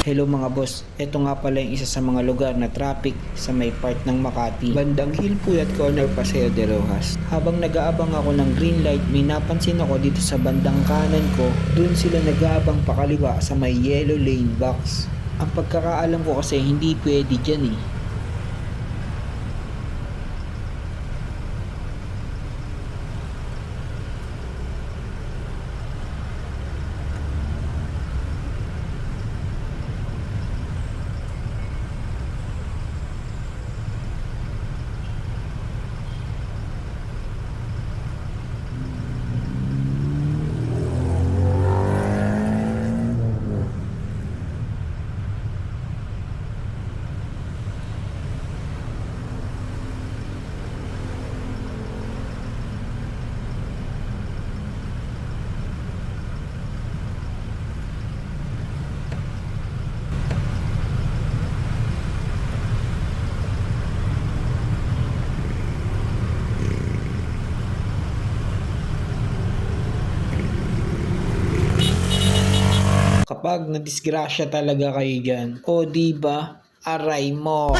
Hello mga boss, ito nga pala yung isa sa mga lugar na traffic sa may part ng Makati. Bandang Hillpuyat Corner, Paseo de Rojas. Habang nag-aabang ako ng green light, may napansin ako dito sa bandang kanan ko. Dun sila nag-aabang pakaliwa sa may yellow lane box. Ang pagkakaalam ko kasi hindi pwede dyan eh. Kapag nadisgrasya talaga kayo dyan, o diba, aray mo.